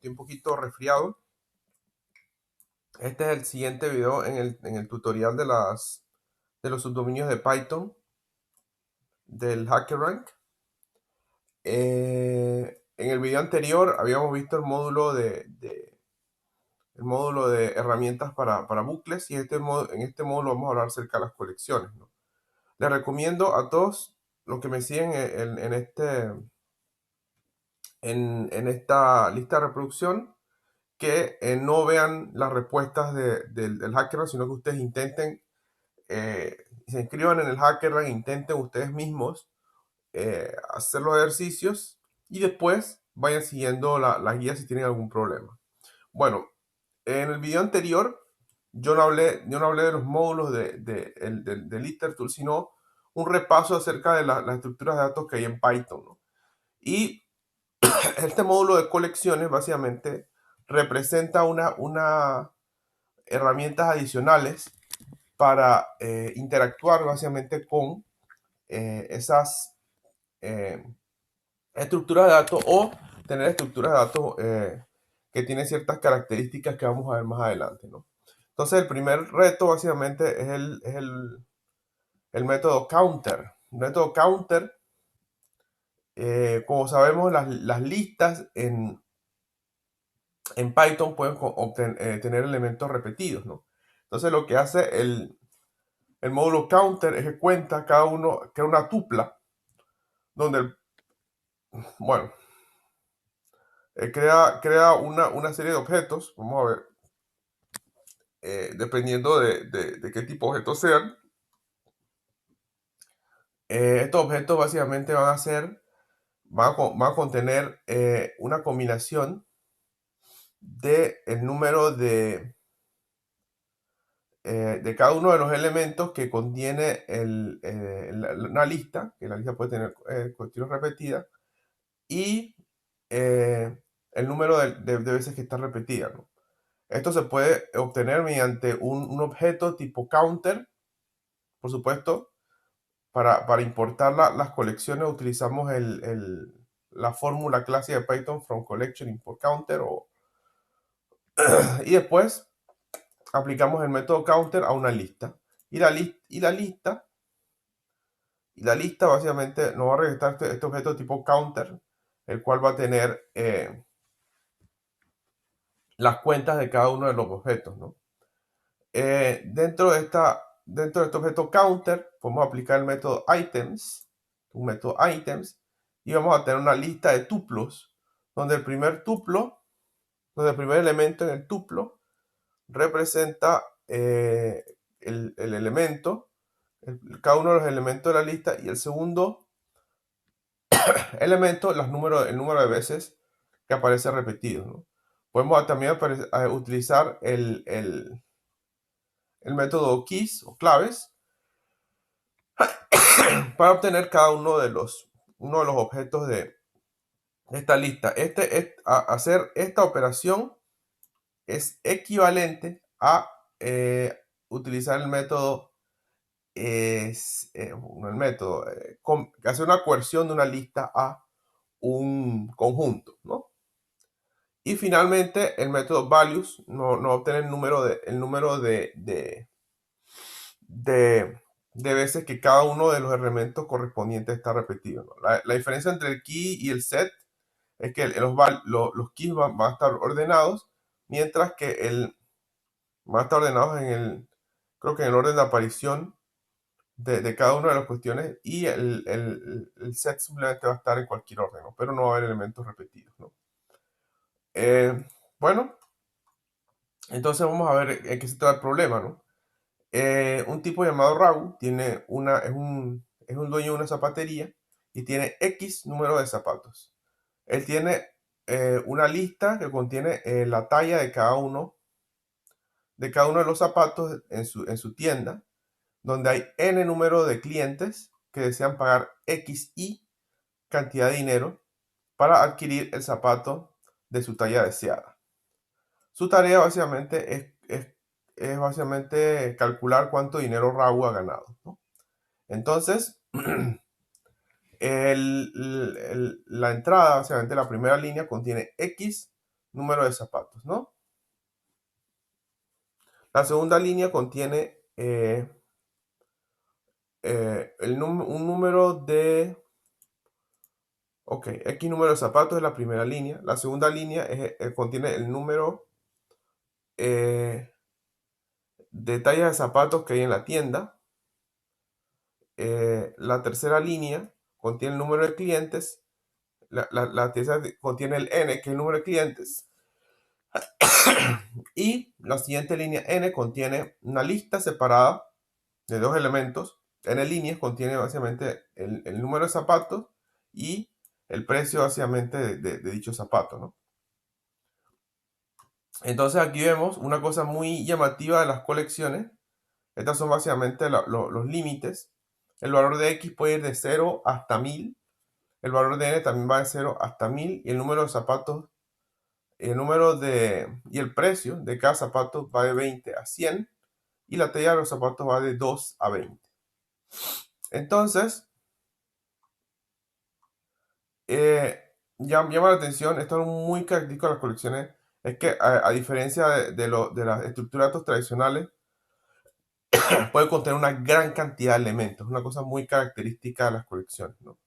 estoy un poquito resfriado. Este es el siguiente video en el tutorial de los subdominios de Python del HackerRank. En el video anterior habíamos visto el módulo de herramientas para bucles, y en este módulo vamos a hablar acerca de las colecciones, ¿no? Les recomiendo a todos los que me siguen en esta lista de reproducción que no vean las respuestas del HackerRank, sino que ustedes intenten, se inscriban en el HackerRank, intenten ustedes mismos hacer los ejercicios y después vayan siguiendo las guías si tienen algún problema. Bueno, en el video anterior yo no hablé de los módulos del LittleTool, sino un repaso acerca de las estructuras de datos que hay en Python, ¿no? Y este módulo de colecciones básicamente representa una herramientas adicionales para interactuar básicamente con esas estructuras de datos, o tener estructuras de datos que tienen ciertas características que vamos a ver más adelante, ¿no? Entonces el primer reto básicamente es el método counter. El método counter, como sabemos, las listas en Python pueden tener elementos repetidos, ¿no? Entonces lo que hace el módulo counter es que cuenta crea una tupla donde, bueno, crea una serie de objetos. Vamos a ver, dependiendo de qué tipo de objetos sean. Estos objetos básicamente van a contener una combinación del número de cada uno de los elementos que contiene una lista, que la lista puede tener cuestiones repetidas, y el número de veces que está repetida, ¿no? Esto se puede obtener mediante un objeto tipo counter. Por supuesto, para importar las colecciones utilizamos la fórmula clásica de Python from collection import counter, y después aplicamos el método counter a una lista. Y la lista básicamente nos va a registrar este objeto tipo counter, el cual va a tener las cuentas de cada uno de los objetos, ¿no? Dentro de este objeto counter podemos aplicar el método items, y vamos a tener una lista de tuplos, donde el primer elemento en el tuplo representa el elemento, cada uno de los elementos de la lista, y el segundo elemento, el número de veces que aparece repetido, ¿no? Podemos también utilizar el método keys o claves para obtener cada uno de los objetos de esta lista. Hacer esta operación es equivalente a utilizar el método hacer una coerción de una lista a un conjunto, ¿no? Y finalmente el método values nos obtiene el número de veces que cada uno de los elementos correspondientes está repetido, ¿no? La diferencia entre el key y el set es que los keys van a estar ordenados, mientras que van a estar ordenados creo que en el orden de aparición de cada una de las cuestiones, y el set simplemente va a estar en cualquier orden, ¿no? Pero no va a haber elementos repetidos, ¿no? Bueno, entonces vamos a ver en qué se trata el problema, ¿no? Un tipo llamado Raúl es un dueño de una zapatería y tiene X número de zapatos. Él tiene una lista que contiene la talla de cada uno de los zapatos en su tienda, donde hay N número de clientes que desean pagar XY cantidad de dinero para adquirir el zapato de su talla deseada. Su tarea básicamente es básicamente calcular cuánto dinero Raúl ha ganado, ¿no? Entonces, la entrada, básicamente la primera línea, contiene X número de zapatos, ¿no? La segunda línea contiene un número de... Ok, X número de zapatos es la primera línea. La segunda línea contiene el número de tallas de zapatos que hay en la tienda. La tercera línea contiene el número de clientes. La tercera contiene el N, que es el número de clientes. Y la siguiente línea N contiene una lista separada de dos elementos. N líneas contiene básicamente el número de zapatos y el precio básicamente de dicho zapato, ¿no? Entonces aquí vemos una cosa muy llamativa de las colecciones. Estas son básicamente los límites. El valor de X puede ir de 0 hasta 1000. El valor de N también va de 0 hasta 1000. Y el número de zapatos, y el precio de cada zapato va de 20 a 100. Y la talla de los zapatos va de 2 a 20. Entonces, llama la atención, esto es muy característico de las colecciones, es que a diferencia de las estructuras de datos tradicionales, puede contener una gran cantidad de elementos, una cosa muy característica de las colecciones, ¿no?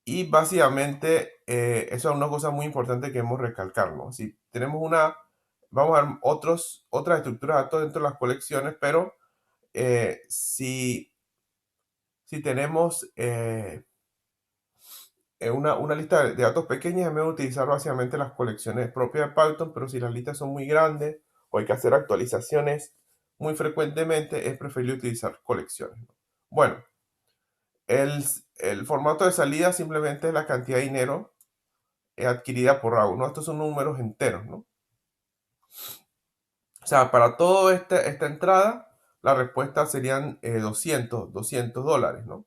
Y básicamente eso es una cosa muy importante que debemos recalcar, ¿no? Si tenemos vamos a ver otras estructuras de datos dentro de las colecciones, pero si tenemos una lista de datos pequeña, es mejor utilizar básicamente las colecciones propias de Python, pero si las listas son muy grandes o hay que hacer actualizaciones muy frecuentemente, es preferible utilizar colecciones, ¿no? Bueno, el formato de salida simplemente es la cantidad de dinero adquirida por RAW, ¿no? Estos son números enteros, ¿no? O sea, para toda esta entrada, la respuesta serían 200 dólares, ¿no?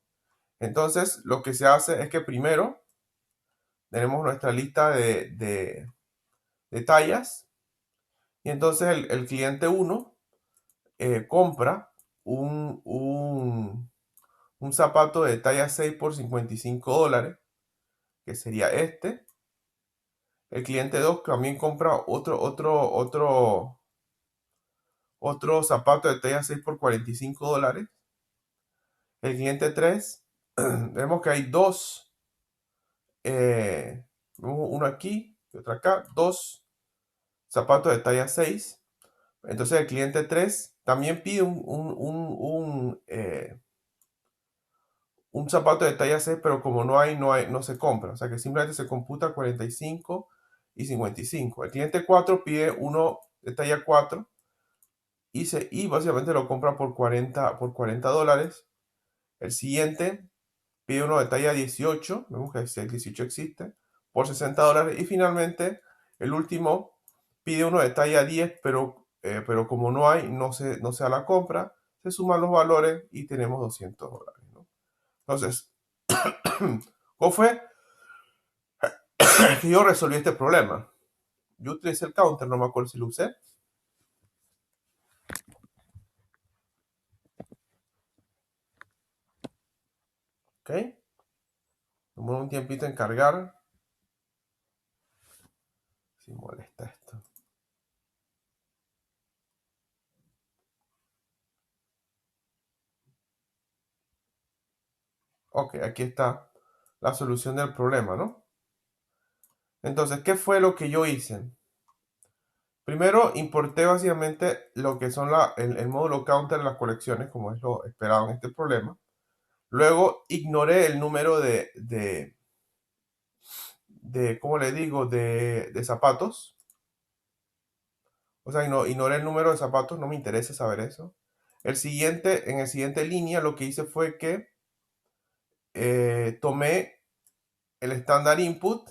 Entonces, lo que se hace es que primero tenemos nuestra lista de tallas y entonces el cliente 1 compra un zapato de talla 6 por 55 dólares, que sería este. El cliente 2 también compra otro zapato de talla 6 por 45 dólares. El cliente 3, vemos que hay dos, uno aquí y otro acá, dos zapatos de talla 6. Entonces el cliente 3 también pide un zapato de talla 6, pero como no se compra. O sea que simplemente se computa 45 y 55. El cliente 4 pide uno de talla 4 y básicamente lo compra por 40 dólares. El siguiente pide uno de talla 18, vemos que el 18 existe, por 60 dólares. Y finalmente, el último pide uno de talla 10, pero como no se da la compra, se suman los valores y tenemos 200 dólares, ¿no? Entonces, ¿cómo fue que yo resolví este problema? Yo utilicé el counter, no me acuerdo si lo usé. Ok. Tomó un tiempito en cargar. Si molesta esto. Ok, aquí está la solución del problema, ¿no? Entonces, ¿qué fue lo que yo hice? Primero, importé básicamente lo que son el módulo counter de las colecciones, como es lo esperado en este problema. Luego, ignoré el número ¿cómo le digo? De zapatos. O sea, ignoré el número de zapatos, no me interesa saber eso. En el siguiente línea, lo que hice fue que tomé el estándar input,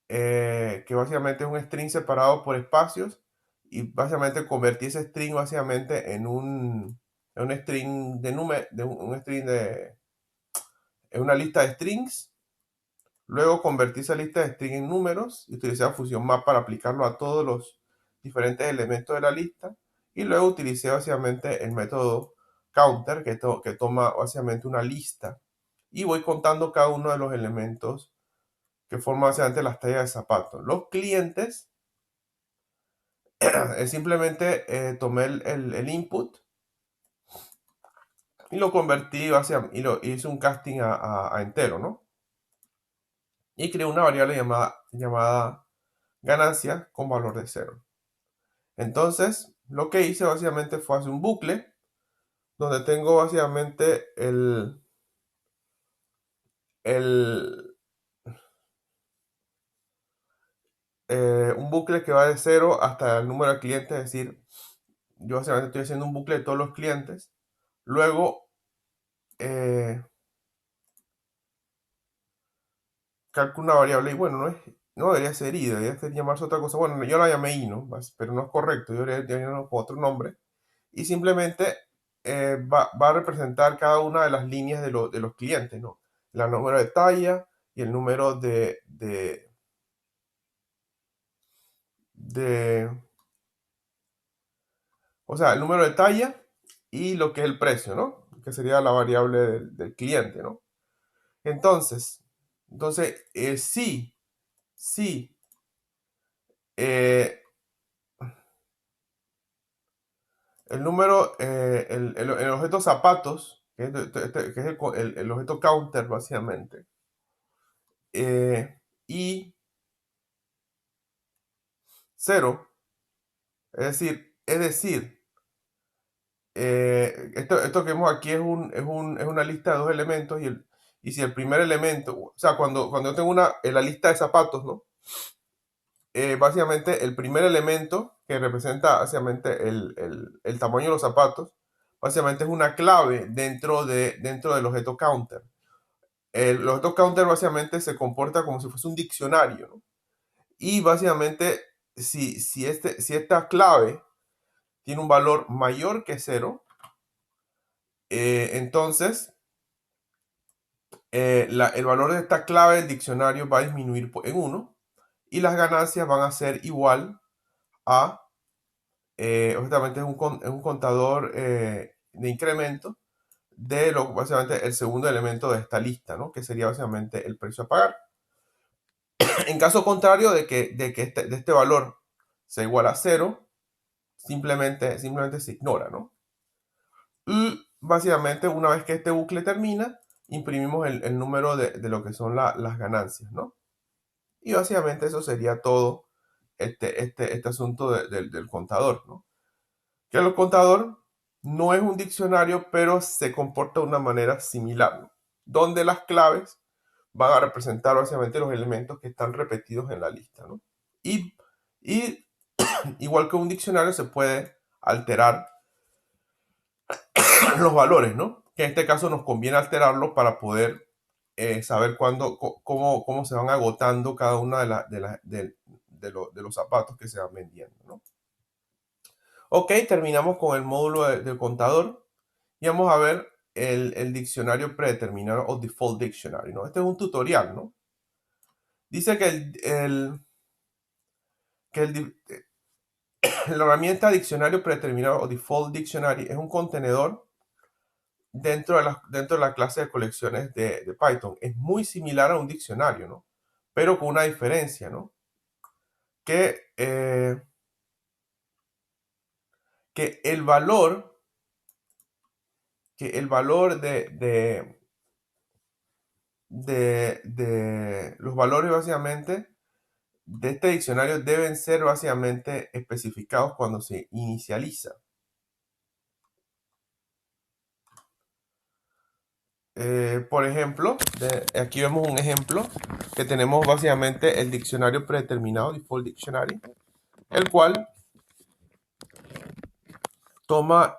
que básicamente es un string separado por espacios, y básicamente convertí ese string básicamente en un string de número, en una lista de strings. Luego convertí esa lista de strings en números y utilicé la función map para aplicarlo a todos los diferentes elementos de la lista. Y luego utilicé básicamente el método counter que toma básicamente una lista y voy contando cada uno de los elementos que forma básicamente las tallas de zapatos. Los clientes es simplemente tomé el input y lo convertí y hice un casting a entero, ¿no? Y creé una variable llamada ganancia con valor de 0. Entonces, lo que hice básicamente fue hacer un bucle donde tengo básicamente el, un bucle que va de 0 hasta el número de clientes, es decir, yo básicamente estoy haciendo un bucle de todos los clientes. Luego, calculo una variable y bueno, no debería ser i, debería llamarse otra cosa. Bueno, yo la llamé i, ¿no? Pero no es correcto, yo debería llamarlo con otro nombre. Y simplemente va a representar cada una de las líneas de los clientes, ¿no? El número de talla y el número de o sea, el número de talla y lo que es el precio, ¿no? Que sería la variable del cliente, ¿no? Entonces, sí, eh, el número, el objeto zapatos, que es el objeto counter básicamente, y 0, es decir, esto que vemos aquí es una lista de dos elementos y si el primer elemento, o sea, cuando yo tengo en la lista de zapatos, ¿no? Básicamente el primer elemento que representa básicamente el tamaño de los zapatos, básicamente es una clave dentro del objeto counter. El objeto counter básicamente se comporta como si fuese un diccionario, ¿no? Y básicamente si esta clave tiene un valor mayor que 0, entonces el valor de esta clave del diccionario va a disminuir en 1 y las ganancias van a ser igual a, obviamente es un contador de incremento básicamente el segundo elemento de esta lista, ¿no? Que sería básicamente el precio a pagar. En caso contrario de este valor sea igual a 0, simplemente se ignora, ¿no? Y básicamente una vez que este bucle termina, imprimimos el número de lo que son las ganancias, ¿no? Y básicamente eso sería todo este asunto del contador, ¿no? Que el contador no es un diccionario, pero se comporta de una manera similar, ¿no? Donde las claves van a representar básicamente los elementos que están repetidos en la lista, ¿no? Y igual que un diccionario se puede alterar los valores, ¿no? Que en este caso nos conviene alterarlos para poder saber cómo se van agotando cada una de los zapatos que se van vendiendo, ¿no? Ok, terminamos con el módulo del contador y vamos a ver el diccionario predeterminado o default dictionary, ¿no? Este es un tutorial, ¿no? Dice que la herramienta diccionario predeterminado o default dictionary es un contenedor dentro de la clase de colecciones de Python. Es muy similar a un diccionario, ¿no? Pero con una diferencia, ¿no? Que, eh, que el valor, de los valores básicamente de este diccionario deben ser básicamente especificados cuando se inicializa. Por ejemplo, aquí vemos un ejemplo que tenemos básicamente el diccionario predeterminado, default dictionary, el cual toma,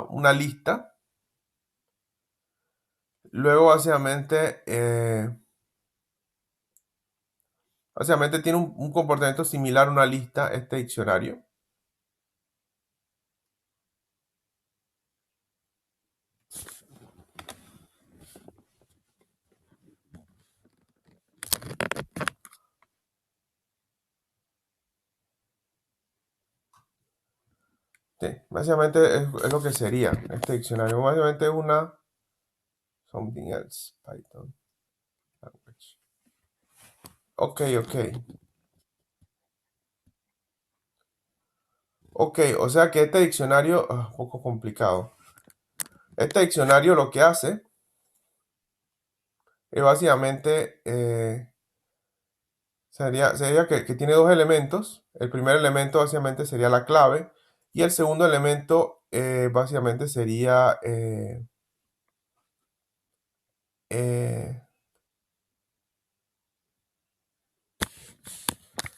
una lista, luego básicamente tiene un comportamiento similar a una lista, este diccionario. Sí, básicamente es lo que sería este diccionario. Básicamente something else, Python language. Ok, o sea que este diccionario es un poco complicado. Este diccionario lo que hace es básicamente, sería que tiene dos elementos. El primer elemento básicamente sería la clave y el segundo elemento básicamente sería,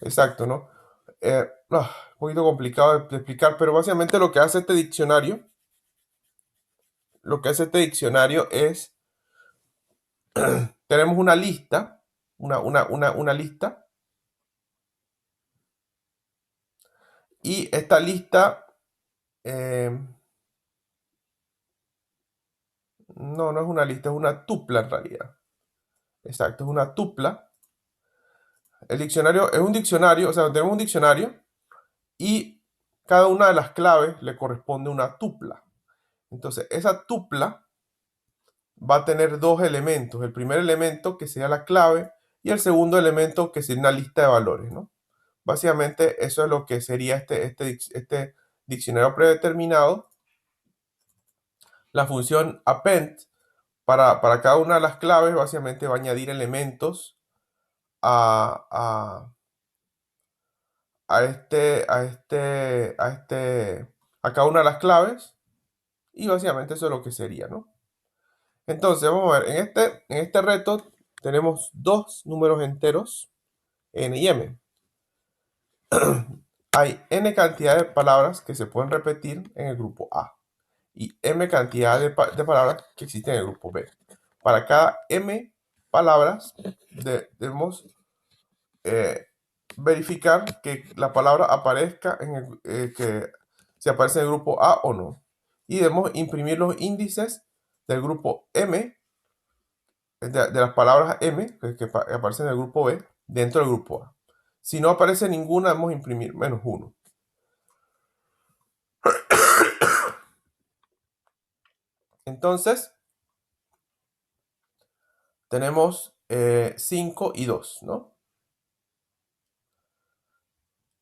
exacto, ¿no? Un poquito complicado de explicar, pero básicamente lo que hace este diccionario, es, tenemos una lista, una lista, y esta lista, eh, no es una lista, es una tupla en realidad. Exacto, es una tupla. El diccionario es un diccionario, o sea, tenemos un diccionario y cada una de las claves le corresponde una tupla. Entonces, esa tupla va a tener dos elementos. El primer elemento que sería la clave y el segundo elemento que sería una lista de valores, ¿no? Básicamente eso es lo que sería este diccionario predeterminado. La función append para cada una de las claves básicamente va a añadir elementos a, a cada una de las claves y básicamente eso es lo que sería, ¿no? Entonces, vamos a ver, en este reto tenemos dos números enteros, n y m. Hay n cantidad de palabras que se pueden repetir en el grupo A y m cantidad de palabras que existen en el grupo B. Para cada m palabras debemos verificar que la palabra aparezca que se aparece en el grupo A o no. Y debemos imprimir los índices del grupo M, de las palabras M que aparecen en el grupo B, dentro del grupo A. Si no aparece ninguna, debemos imprimir -1. Entonces, tenemos 5 y 2, ¿no?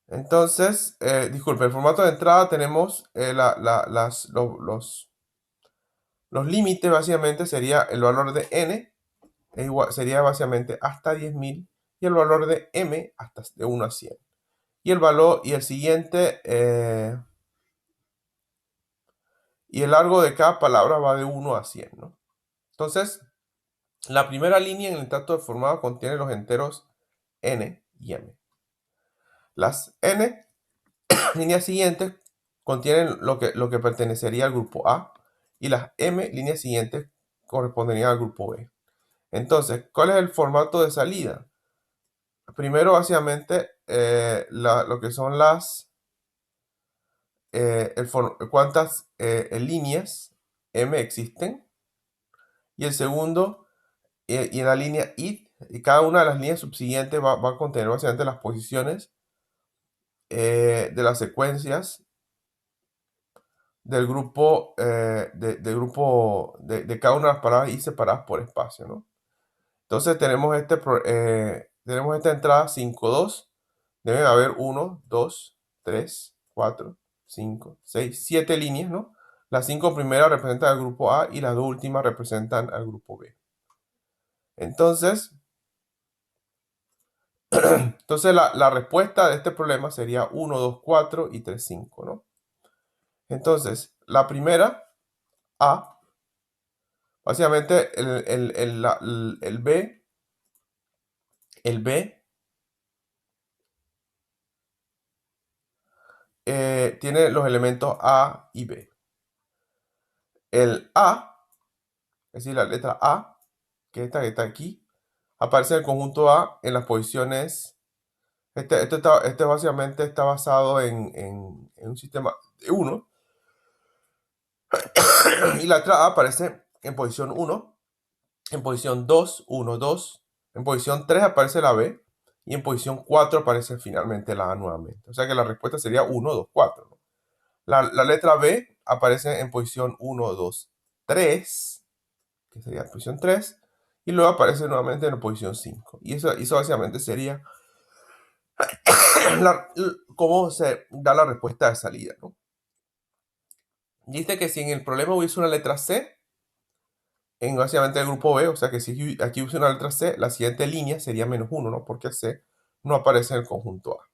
Entonces, disculpe, el formato de entrada tenemos los límites, básicamente sería el valor de n, sería básicamente hasta 10.000, y el valor de m hasta de 1 a 100. Y el valor, y el siguiente, y el largo de cada palabra va de 1 a 100, ¿no? Entonces, la primera línea en el trato de formado contiene los enteros n y m. Las n líneas siguientes contienen lo que pertenecería al grupo A y las m líneas siguientes corresponderían al grupo B. Entonces, ¿cuál es el formato de salida? Primero, básicamente, lo que son cuántas líneas m existen. Y el segundo, y en la línea id, y cada una de las líneas subsiguientes va a contener básicamente las posiciones de las secuencias del grupo, de cada una de las palabras y separadas por espacio, ¿no? Entonces tenemos esta entrada 5, 2. Deben haber 1, 2, 3, 4, 5, 6, 7 líneas, ¿no? Las 5 primeras representan al grupo A y las dos últimas representan al grupo B. Entonces, la respuesta de este problema sería 1, 2, 4 y 3, 5, ¿no? Entonces, la primera, A, básicamente el B tiene los elementos A y B. El A, es decir, la letra A, que esta que está aquí, aparece en el conjunto A en las posiciones. Este básicamente está basado en un sistema de 1. Y la letra A aparece en posición 1, en posición 2, 1, 2. En posición 3 aparece la B. Y en posición 4 aparece finalmente la A nuevamente. O sea que la respuesta sería 1, 2, 4, ¿no? La letra B aparece en posición 1, 2, 3, que sería la posición 3, y luego aparece nuevamente en la posición 5. Y eso básicamente sería cómo se da la respuesta de salida, ¿no? Dice que si en el problema hubiese una letra C, en básicamente el grupo B, o sea que si aquí hubiese una letra C, la siguiente línea sería -1, ¿no? Porque C no aparece en el conjunto A.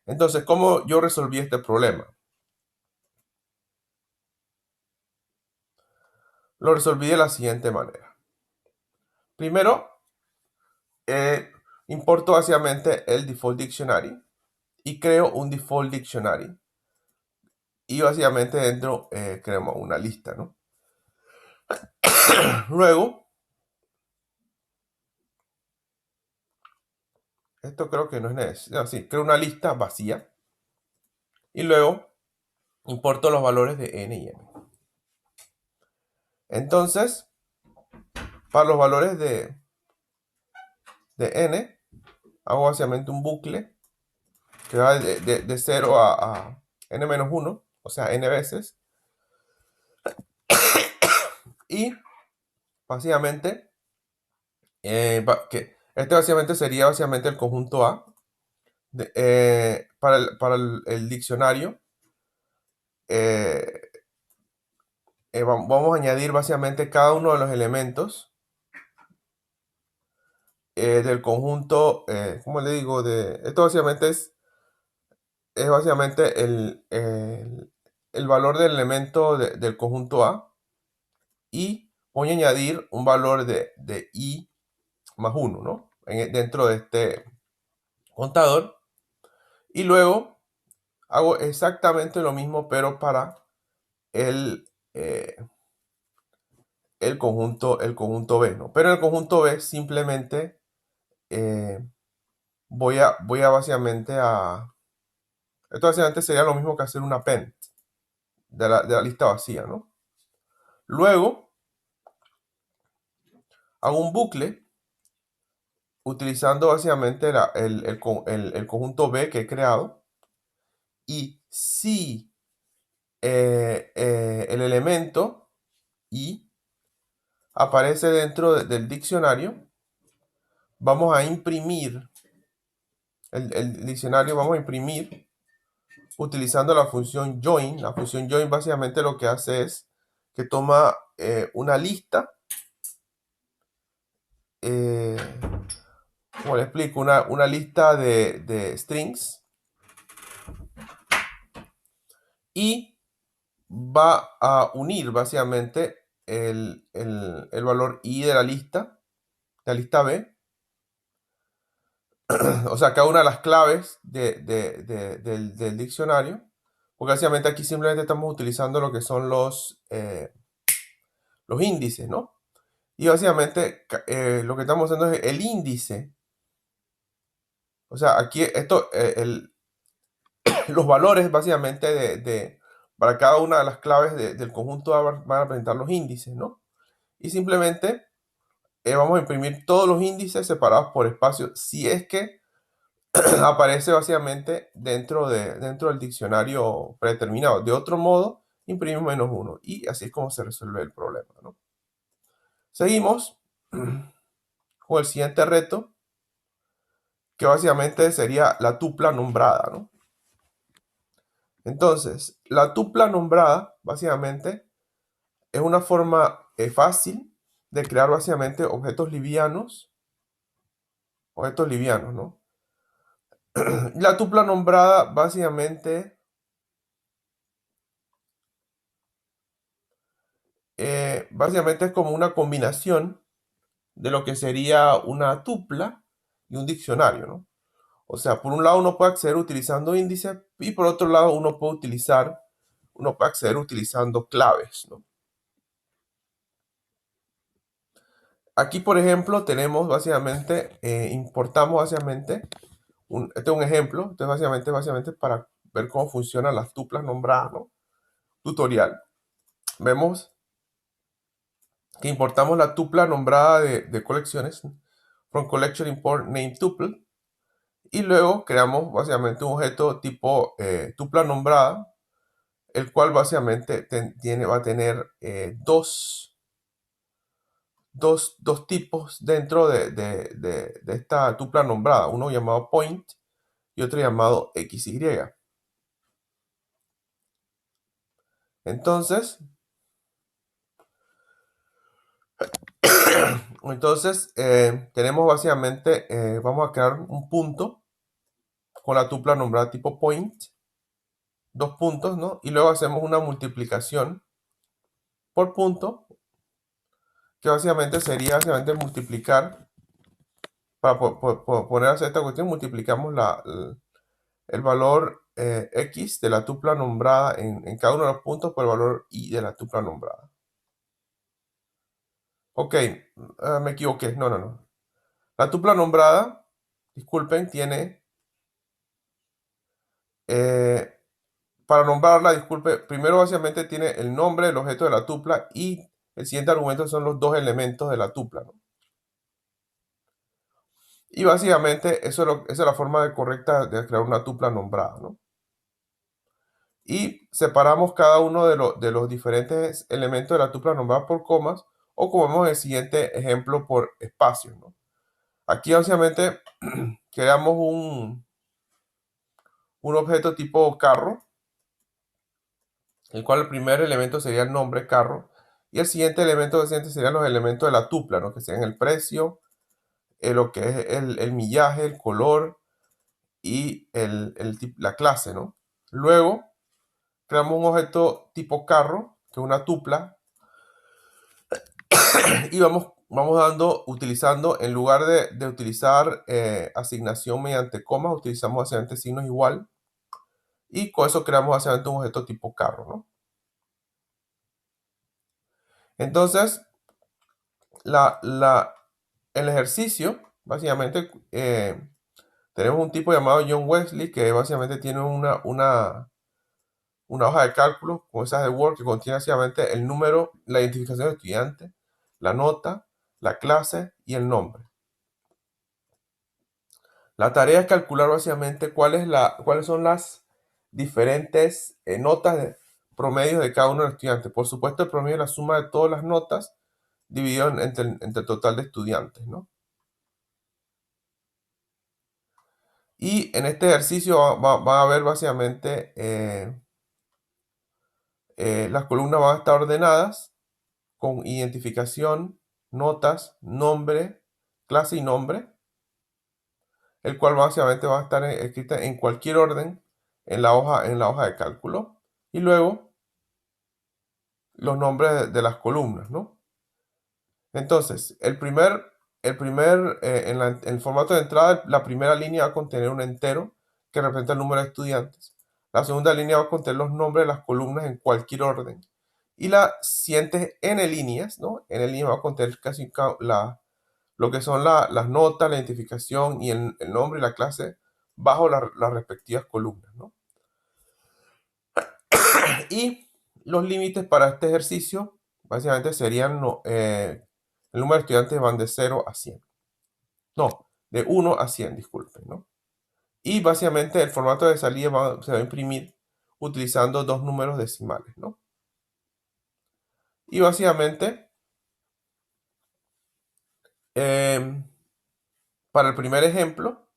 Entonces, ¿cómo yo resolví este problema? Lo resolví de la siguiente manera. Primero, importo básicamente el default dictionary y creo un default dictionary. Y básicamente dentro creamos una lista, ¿no? Luego, esto creo que no es necesario. Sí, creo una lista vacía. Y luego importo los valores de n y m. Entonces, para los valores de n, hago básicamente un bucle que va de 0 a n-1, o sea, n veces. Y básicamente, este básicamente sería básicamente el conjunto A. Para el diccionario, eh, vamos a añadir básicamente cada uno de los elementos del conjunto, ¿cómo le digo? Esto básicamente es básicamente el valor del elemento del conjunto A, y voy a añadir un valor de i más 1, ¿no? Dentro de este contador, y luego hago exactamente lo mismo pero para el, eh, el conjunto B, ¿no? Pero en el conjunto B simplemente eh, voy a básicamente esto básicamente sería lo mismo que hacer un append de la lista vacía, ¿no? Luego hago un bucle utilizando básicamente el conjunto B que he creado, y si el elemento i aparece dentro del diccionario, vamos a imprimir el diccionario, vamos a imprimir utilizando la función join. La función join básicamente lo que hace es que toma una lista, eh, como le explico, una lista de strings, y va a unir básicamente el valor i de la lista B, o sea, cada una de las claves del diccionario, porque básicamente aquí simplemente estamos utilizando lo que son los índices, ¿no? Y básicamente lo que estamos haciendo es el índice. O sea, aquí los valores básicamente para cada una de las claves del conjunto van a presentar los índices, ¿no? Y simplemente vamos a imprimir todos los índices separados por espacio, si es que aparece básicamente dentro del diccionario predeterminado. De otro modo, imprimimos -1. Y así es como se resuelve el problema, ¿no? Seguimos con el siguiente reto, que básicamente sería la tupla nombrada, ¿no? Entonces, la tupla nombrada básicamente es una forma fácil de crear básicamente objetos livianos, ¿no? La tupla nombrada básicamente es como una combinación de lo que sería una tupla y un diccionario, ¿no? O sea, por un lado uno puede acceder utilizando índices, y por otro lado uno puede acceder utilizando claves, ¿no? Aquí, por ejemplo, tenemos básicamente, importamos básicamente, este es un ejemplo, entonces básicamente para ver cómo funcionan las tuplas nombradas, ¿no? Tutorial. Vemos que importamos la tupla nombrada de colecciones, from collection import name tuple, y luego creamos básicamente un objeto tipo tupla nombrada, el cual básicamente va a tener dos dos tipos dentro de esta tupla nombrada, uno llamado point y otro llamado XY. Entonces, tenemos básicamente, vamos a crear un punto con la tupla nombrada tipo point, dos puntos, ¿no? Y luego hacemos una multiplicación por punto, que básicamente sería multiplicar, para poner a hacer esta cuestión, multiplicamos el valor X de la tupla nombrada en cada uno de los puntos por el valor Y de la tupla nombrada. Ok, me equivoqué, no. La tupla nombrada, disculpen, tiene, para nombrarla, disculpe, primero básicamente tiene el nombre del objeto de la tupla y el siguiente argumento son los dos elementos de la tupla, ¿no? Y básicamente esa es la forma correcta de crear una tupla nombrada, ¿no? Y separamos cada uno de los diferentes elementos de la tupla nombrada por comas, o como vemos en el siguiente ejemplo, por espacios, ¿no? Aquí básicamente creamos un objeto tipo carro, el cual el primer elemento sería el nombre carro, y el siguiente elemento serían los elementos de la tupla, ¿no? Que serían el precio, lo que es el millaje, el color y la clase, ¿no? Luego creamos un objeto tipo carro, que es una tupla, y vamos utilizando, en lugar de utilizar asignación mediante comas, utilizamos básicamente signos igual, y con eso creamos básicamente un objeto tipo carro, ¿no? Entonces, el ejercicio, básicamente, tenemos un tipo llamado John Wesley, que básicamente tiene una hoja de cálculo con esas de Word, que contiene básicamente el número, la identificación del estudiante, la nota, la clase y el nombre. La tarea es calcular básicamente cuáles son las diferentes notas de promedio de cada uno de los estudiantes. Por supuesto, el promedio es la suma de todas las notas dividido entre el total de estudiantes, ¿no? Y en este ejercicio va a haber básicamente las columnas van a estar ordenadas con identificación, notas, nombre, clase y nombre, el cual básicamente va a estar escrita en cualquier orden en la hoja de cálculo. Y luego los nombres de las columnas, ¿no? Entonces, en el formato de entrada, la primera línea va a contener un entero que representa el número de estudiantes. La segunda línea va a contener los nombres de las columnas en cualquier orden. Y la siguiente n líneas, ¿no? N líneas va a contener casi lo que son las notas, la identificación y el nombre y la clase bajo las respectivas columnas, ¿no? Y los límites para este ejercicio básicamente serían, el número de estudiantes van de 0 a 100. No, de 1 a 100, disculpen, ¿no? Y básicamente el formato de salida se va a imprimir utilizando dos números decimales, ¿no? Y básicamente, para el primer ejemplo,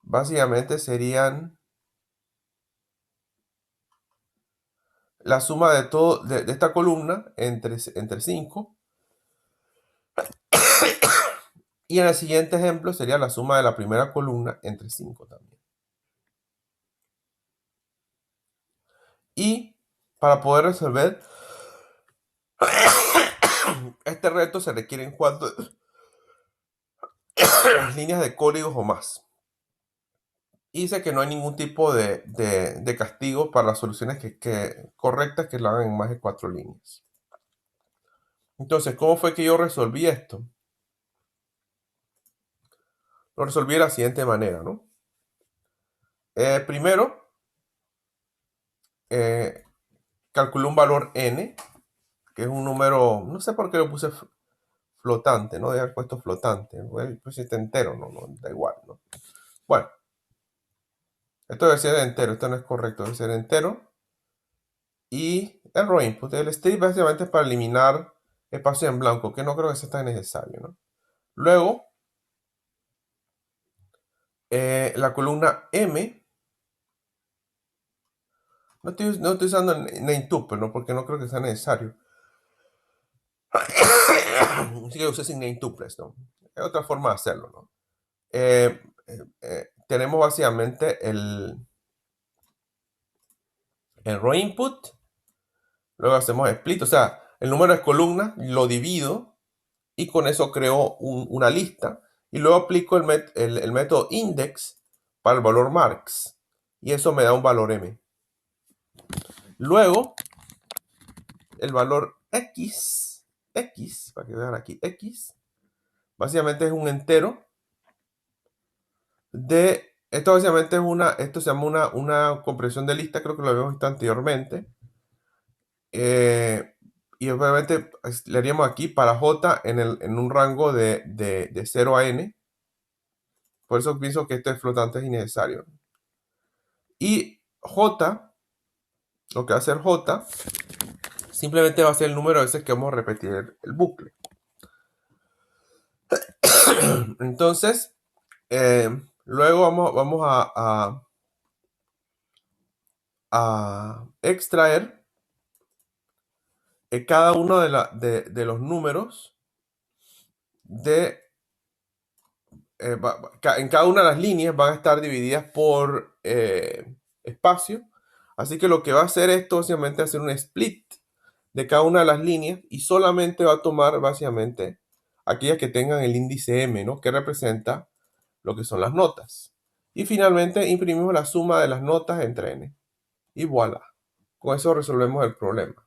básicamente serían la suma de esta columna entre 5. Y en el siguiente ejemplo sería la suma de la primera columna entre 5 también. Y para poder resolver este reto se requieren 4 líneas de códigos o más. Y dice que no hay ningún tipo de castigo para las soluciones correctas que lo hagan en más de 4 líneas. Entonces, ¿cómo fue que yo resolví esto? Lo resolví de la siguiente manera, ¿no? Primero, calculé un valor n, que es un número, no sé por qué lo puse flotante, no debe haber puesto flotante, pues este entero, no, da igual, ¿no? Bueno, esto debe ser entero, esto no es correcto, debe ser entero. Y el row input, el strip básicamente es para eliminar espacio en blanco, que no creo que sea tan necesario, ¿no? Luego, la columna M, no estoy usando el NameTuple, ¿no? Porque no creo que sea necesario. Así que usé sin NameTuples, ¿no? Es otra forma de hacerlo, ¿no? Tenemos básicamente el row input, luego hacemos split, o sea, el número de columnas lo divido y con eso creo una lista y luego aplico el método index para el valor marks y eso me da un valor m. Luego, el valor x, para que vean aquí, x, básicamente es un entero esto básicamente esto se llama una compresión de lista, creo que lo habíamos visto anteriormente. Y obviamente le haríamos aquí para j en un rango de 0 a n. Por eso pienso que este flotante es innecesario. Y j, lo que va a hacer j, simplemente va a ser el número de veces que vamos a repetir el bucle. Entonces, luego vamos a extraer cada uno de los números en cada una de las líneas van a estar divididas por espacio. Así que lo que va a hacer esto básicamente es hacer un split de cada una de las líneas y solamente va a tomar básicamente aquellas que tengan el índice M, ¿no? Que representa lo que son las notas. Y finalmente imprimimos la suma de las notas entre n. Y voilà. Con eso resolvemos el problema.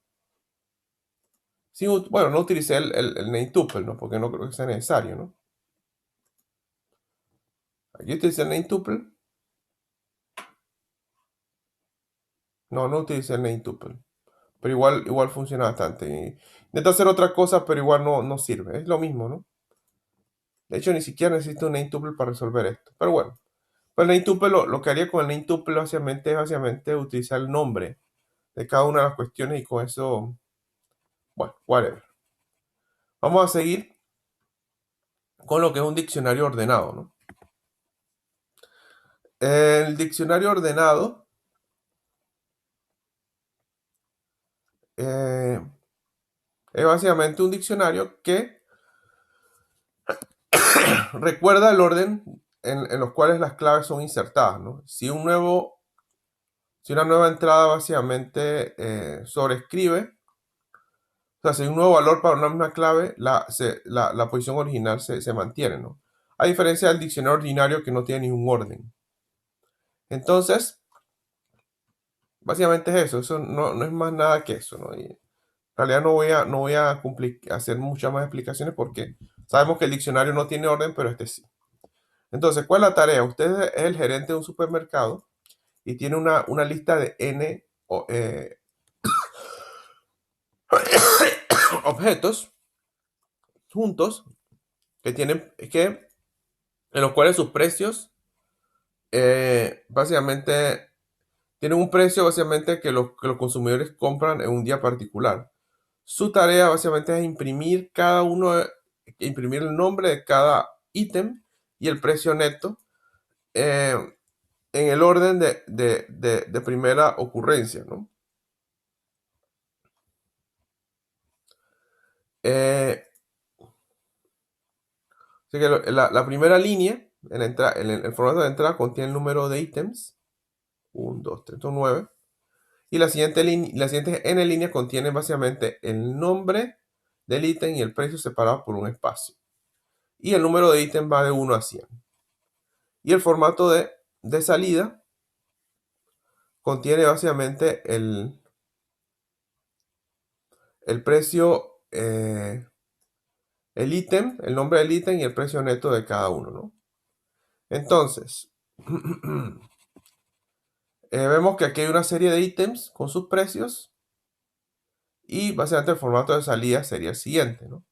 Bueno, no utilicé el NameTuple, ¿no? Porque no creo que sea necesario, ¿no? Aquí utilicé el NameTuple. No utilicé el NameTuple. Pero igual funciona bastante. Intento hacer otra cosa, pero igual no sirve. Es lo mismo, ¿no? De hecho, ni siquiera necesito un NameTuple para resolver esto. Pero bueno. Pues el NameTuple, lo que haría con el NameTuple básicamente es utilizar el nombre de cada una de las cuestiones y con eso, bueno, whatever. Vamos a seguir con lo que es un diccionario ordenado, ¿no? El diccionario ordenado es básicamente un diccionario que recuerda el orden en los cuales las claves son insertadas, ¿no? Si una nueva entrada básicamente sobrescribe, o sea, si hay un nuevo valor para una misma clave, la posición original se mantiene, ¿no? A diferencia del diccionario ordinario que no tiene ningún orden. Entonces, básicamente es eso no es más nada que eso, ¿no? Y en realidad no voy a hacer muchas más explicaciones porque sabemos que el diccionario no tiene orden, pero este sí. Entonces, ¿cuál es la tarea? Usted es el gerente de un supermercado y tiene una lista de n objetos juntos en los cuales sus precios básicamente tienen un precio básicamente que los consumidores compran en un día particular. Su tarea básicamente es imprimir el nombre de cada ítem y el precio neto eh, en el orden de primera ocurrencia, ¿no? Así que la primera línea, en el formato de entrada, contiene el número de ítems. 1, 2, 3, 9. Y las siguientes n líneas contienen básicamente el nombre del ítem y el precio separados por un espacio. Y el número de ítems va de 1 a 100. Y el formato de salida contiene básicamente el precio, el ítem, el nombre del ítem y el precio neto de cada uno, ¿no? Entonces, vemos que aquí hay una serie de ítems con sus precios y básicamente el formato de salida sería el siguiente, ¿no?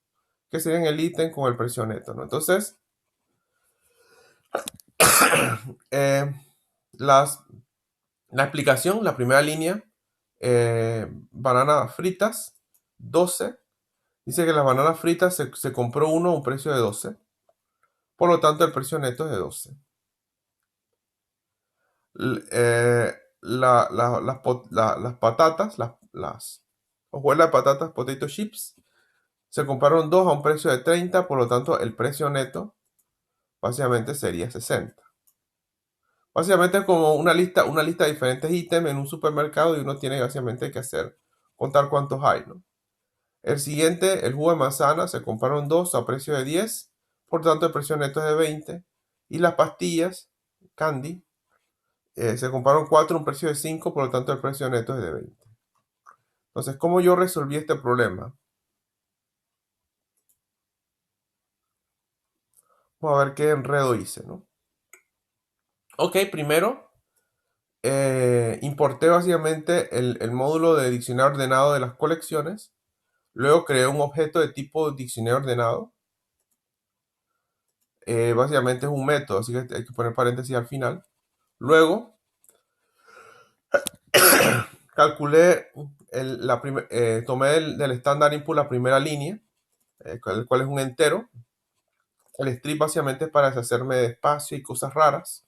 Que sería el ítem con el precio neto, ¿no? Entonces, la explicación, la primera línea, bananas fritas, 12, Dice que las bananas fritas se compró uno a un precio de 12. Por lo tanto, el precio neto es de 12. Las patatas, las hojuelas de patatas, potato chips, se compraron dos a un precio de 30. Por lo tanto, el precio neto básicamente sería 60. Básicamente es como una lista de diferentes ítems en un supermercado y uno tiene básicamente que contar cuántos hay, ¿no? El siguiente, el jugo de manzana, se compraron dos a precio de 10, por tanto el precio neto es de 20. Y las pastillas, candy, se compraron cuatro a un precio de 5, por lo tanto el precio neto es de 20. Entonces, ¿cómo yo resolví este problema? Vamos a ver qué enredo hice, ¿no? Ok, primero importé básicamente el módulo de diccionario ordenado de las colecciones. Luego creé un objeto de tipo diccionario ordenado. Básicamente es un método, así que hay que poner paréntesis al final. Luego calculé, tomé del estándar input la primera línea, el cual es un entero. El strip básicamente es para deshacerme de espacio y cosas raras.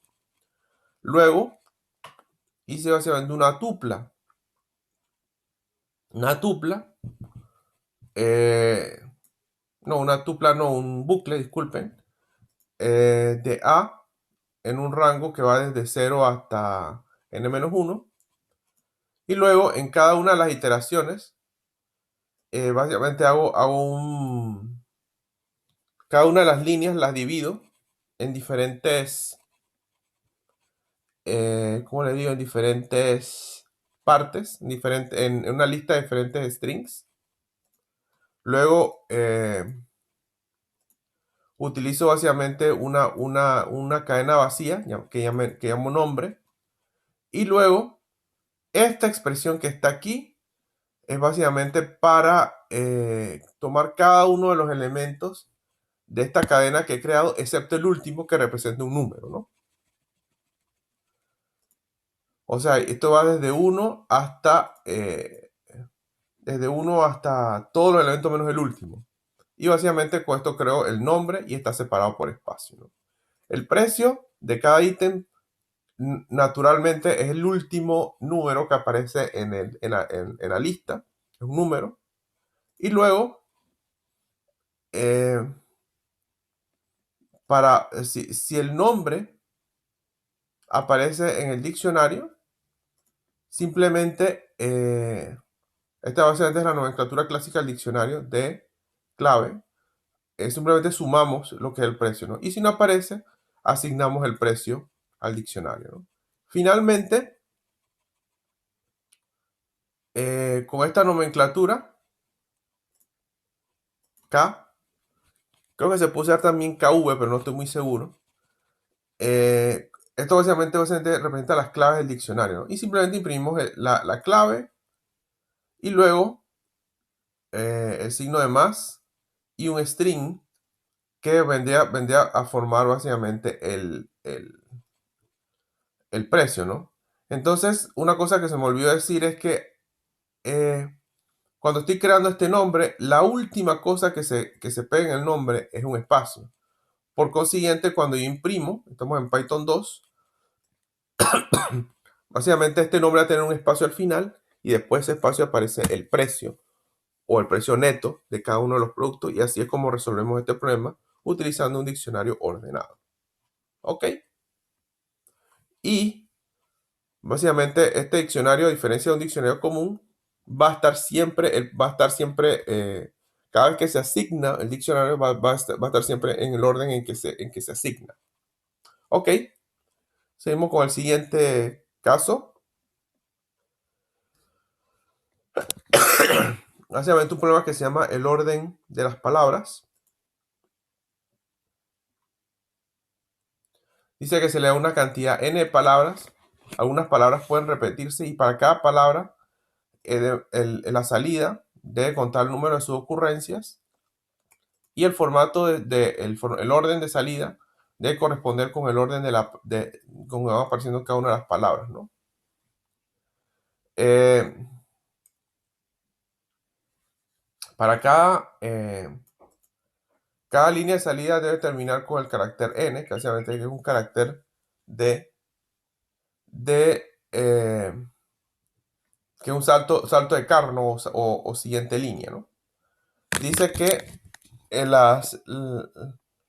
Luego hice básicamente una tupla. Una tupla. eh, no, una tupla, no, un bucle, disculpen. De A en un rango que va desde 0 hasta n-1. Y luego en cada una de las iteraciones, básicamente cada una de las líneas las divido en diferentes, ¿cómo le digo? En diferentes partes, en una lista de diferentes strings. Luego utilizo básicamente una cadena vacía que llamo nombre. Y luego esta expresión que está aquí es básicamente para tomar cada uno de los elementos de esta cadena que he creado, excepto el último que representa un número, ¿no? O sea, esto va desde 1 hasta todos los elementos menos el último. Y básicamente con esto creo el nombre y está separado por espacio, ¿no? El precio de cada ítem naturalmente es el último número que aparece en la lista, es un número. Y luego, eh, si el nombre aparece en el diccionario, simplemente, esta básicamente es la nomenclatura clásica del diccionario de clave. Simplemente sumamos lo que es el precio, ¿no? Y si no aparece, asignamos el precio al diccionario, ¿no? Finalmente, con esta nomenclatura, K, creo que se puede usar también KV, pero no estoy muy seguro. Esto básicamente representa las claves del diccionario, ¿no? Y simplemente imprimimos la clave y luego el signo de más y un string que vendría a formar básicamente el precio, ¿no? Entonces, una cosa que se me olvidó decir es que cuando estoy creando este nombre, la última cosa que se pega en el nombre es un espacio. Por consiguiente, cuando yo imprimo, estamos en Python 2, básicamente este nombre va a tener un espacio al final y después de ese espacio aparece el precio o el precio neto de cada uno de los productos, y así es como resolvemos este problema utilizando un diccionario ordenado. ¿Ok? Y básicamente este diccionario, a diferencia de un diccionario común, cada vez que se asigna el diccionario, va a estar siempre en el orden en que se asigna. Ok, seguimos con el siguiente caso. Básicamente un problema que se llama el orden de las palabras. Dice que se le da una cantidad n de palabras. Algunas palabras pueden repetirse y para cada palabra la salida debe contar el número de sus ocurrencias y el formato el orden de salida debe corresponder con el orden como va apareciendo cada una de las palabras, ¿no? Eh, Para cada línea de salida debe terminar con el carácter n, que básicamente es un carácter de que es un salto de carno o siguiente línea, ¿no? Dice que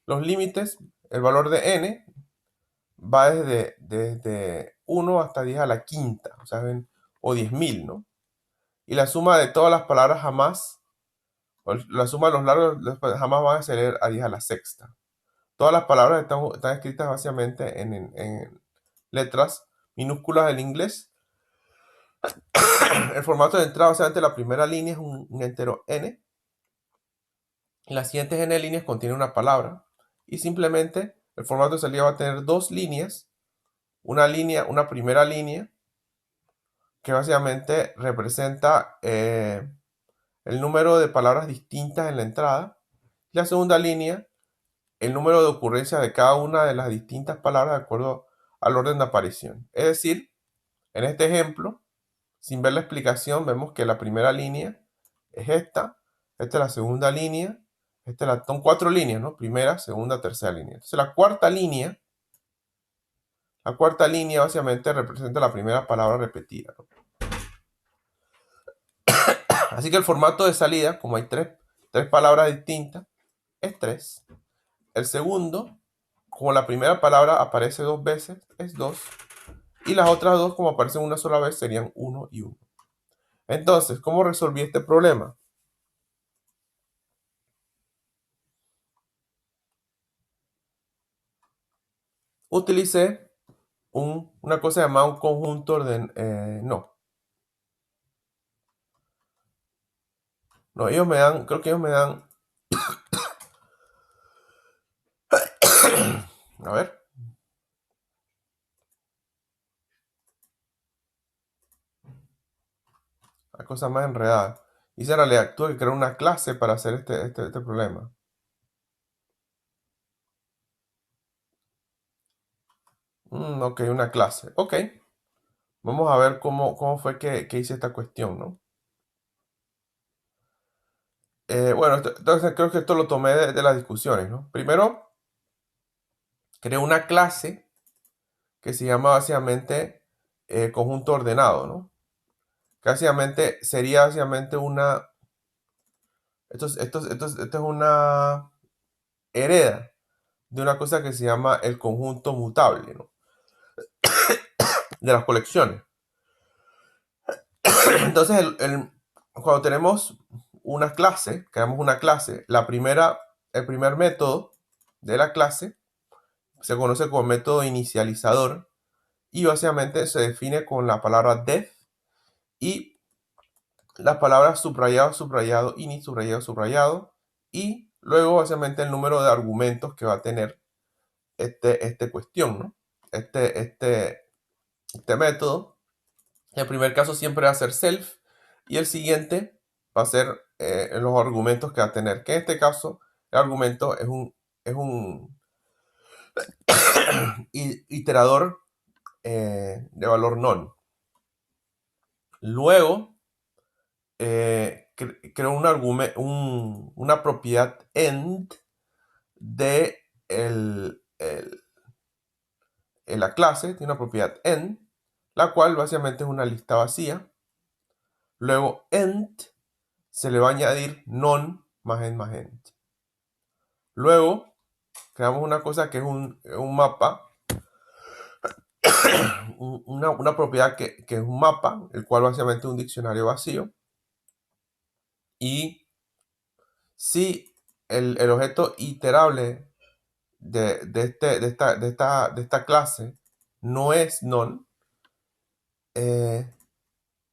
los límites, el valor de n va desde 1 hasta 10 a la quinta, o sea, o 10.000, ¿no? Y la suma de todas las palabras jamás, o la suma de los largos jamás van a ser a 10 a la sexta. Todas las palabras están escritas básicamente en letras minúsculas del inglés. El formato de entrada, básicamente la primera línea es un entero n. Las siguientes n líneas contienen una palabra. Y simplemente el formato de salida va a tener dos líneas. Una primera línea que básicamente representa el número de palabras distintas en la entrada. Y la segunda línea, el número de ocurrencias de cada una de las distintas palabras de acuerdo al orden de aparición. Es decir, en este ejemplo, sin ver la explicación, vemos que la primera línea es esta es la segunda línea, son cuatro líneas, ¿no? Primera, segunda, tercera línea. Entonces la cuarta línea básicamente representa la primera palabra repetida, ¿no? Así que el formato de salida, como hay tres palabras distintas, es 3. El segundo, como la primera palabra aparece dos veces, es 2. Y las otras dos, como aparecen una sola vez, serían 1 y 1. Entonces, ¿cómo resolví este problema? Utilicé una cosa llamada un conjunto no, creo que ellos me dan, a ver, la cosa más enredada. Hice en realidad, tuve que crear una clase para hacer este problema. Ok, una clase. Ok, vamos a ver cómo fue que hice esta cuestión, ¿no? Bueno, entonces creo que esto lo tomé de las discusiones, ¿no? Primero, creé una clase que se llama básicamente conjunto ordenado, ¿no? Que básicamente sería básicamente esto es una hereda de una cosa que se llama el conjunto mutable, ¿no? De las colecciones. Entonces, cuando tenemos una clase, creamos una clase, el primer método de la clase se conoce como método inicializador y básicamente se define con la palabra def y las palabras subrayado, subrayado, init, subrayado, subrayado y luego básicamente el número de argumentos que va a tener este cuestión, ¿no? Este método. El primer caso siempre va a ser self y el siguiente va a ser los argumentos que va a tener. Que en este caso el argumento es un iterador de valor non. Luego creo una propiedad end de la clase, tiene una propiedad end, la cual básicamente es una lista vacía. Luego end se le va a añadir non más end más end. Luego creamos una cosa que es un mapa, una propiedad que es un mapa, el cual básicamente es un diccionario vacío. Y si el objeto iterable de esta clase no es non,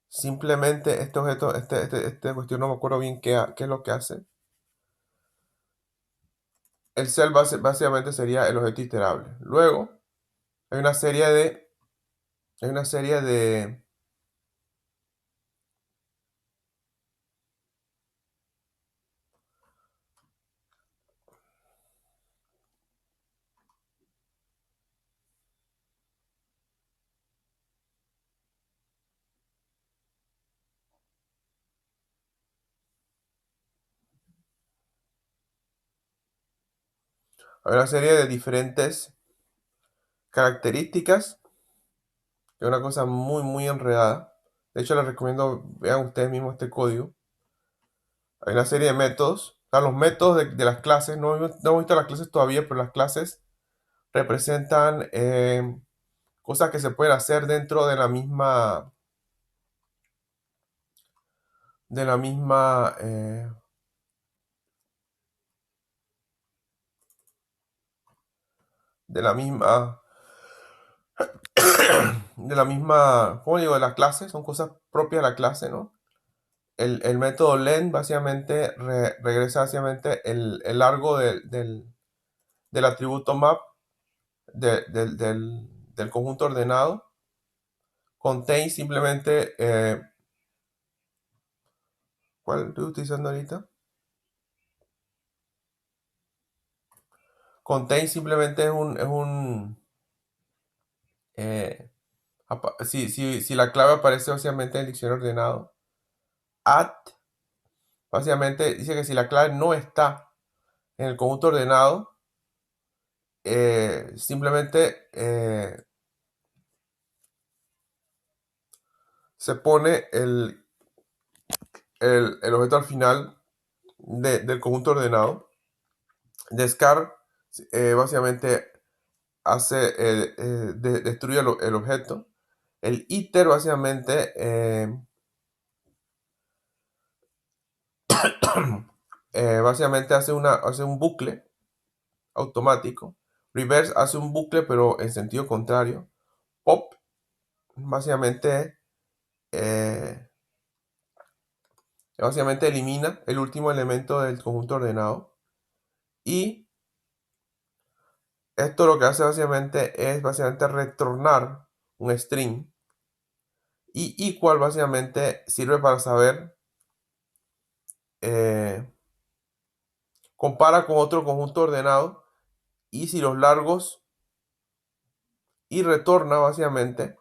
simplemente este objeto, este cuestión no me acuerdo bien qué es lo que hace. El cell básicamente sería el objeto iterable. Luego hay una serie de, hay una serie de, Hay una serie de diferentes características, que es una cosa muy, muy enredada. De hecho, les recomiendo, vean ustedes mismos este código. Hay una serie de métodos. O sea, los métodos de las clases, no hemos visto las clases todavía, pero las clases representan cosas que se pueden hacer dentro de la misma, de la misma, de la misma, ¿cómo digo? De la clase, son cosas propias de la clase, ¿no? El método len básicamente regresa básicamente el largo del atributo map del conjunto ordenado. Contain simplemente, ¿cuál estoy utilizando ahorita? Contain simplemente eh, si la clave aparece básicamente en el diccionario ordenado. At básicamente dice que si la clave no está en el conjunto ordenado, simplemente se pone el objeto al final del conjunto ordenado. Descar básicamente destruye el objeto. El iter básicamente básicamente hace un bucle automático. Reverse hace un bucle pero en sentido contrario. Pop básicamente eh, elimina el último elemento del conjunto ordenado. Y esto lo que hace básicamente es retornar un string. Y equal básicamente sirve para saber, eh, compara con otro conjunto ordenado y si los largos, y retorna básicamente,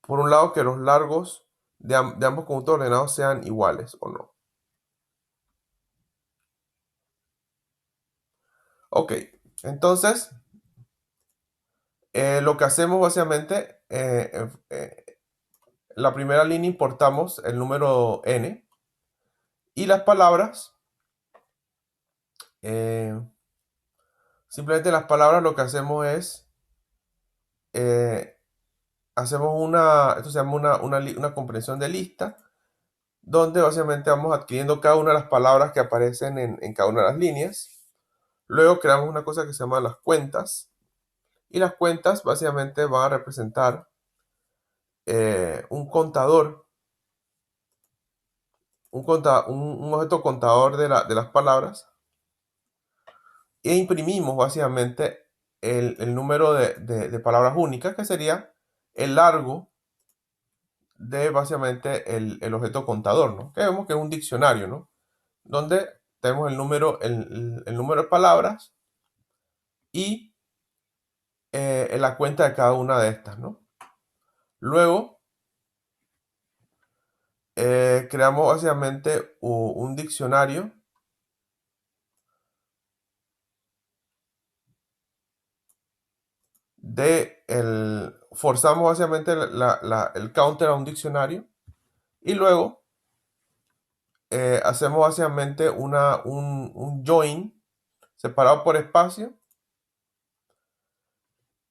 por un lado, que los largos de ambos conjuntos ordenados sean iguales o no. Ok, entonces lo que hacemos básicamente, la primera línea importamos el número n y las palabras, eh, simplemente las palabras lo que hacemos es, eh, esto se llama una comprensión de lista, donde básicamente vamos adquiriendo cada una de las palabras que aparecen en cada una de las líneas. Luego creamos una cosa que se llama las cuentas, y las cuentas básicamente van a representar un contador, un objeto contador de las palabras, e imprimimos básicamente el número de palabras únicas, que sería el largo de básicamente el objeto contador, ¿no? Que vemos que es un diccionario, ¿no? Donde tenemos el número de palabras y la cuenta de cada una de estas, ¿no? Luego creamos básicamente un diccionario forzamos básicamente el counter a un diccionario, y luego hacemos básicamente un join separado por espacio,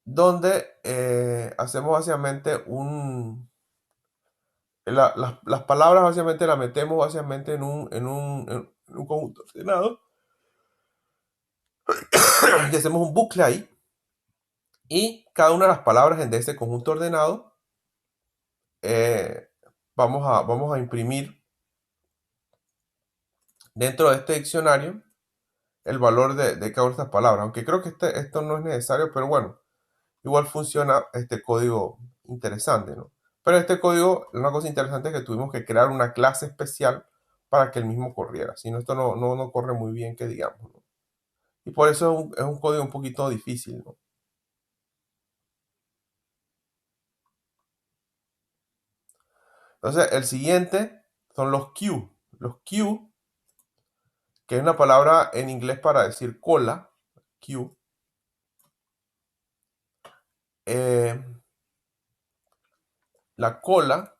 donde hacemos básicamente las palabras básicamente las metemos básicamente en un conjunto ordenado y hacemos un bucle ahí, y cada una de las palabras de ese conjunto ordenado eh, vamos a imprimir dentro de este diccionario el valor de cada una de estas palabras, aunque creo que esto no es necesario, pero bueno, igual funciona este código interesante, ¿no? Pero este código, una cosa interesante es que tuvimos que crear una clase especial para que el mismo corriera, si no, esto no corre muy bien, que digamos, ¿no? Y por eso es un código un poquito difícil, ¿no? Entonces, el siguiente son los Q. Los Q, que es una palabra en inglés para decir cola, Q. eh, la cola,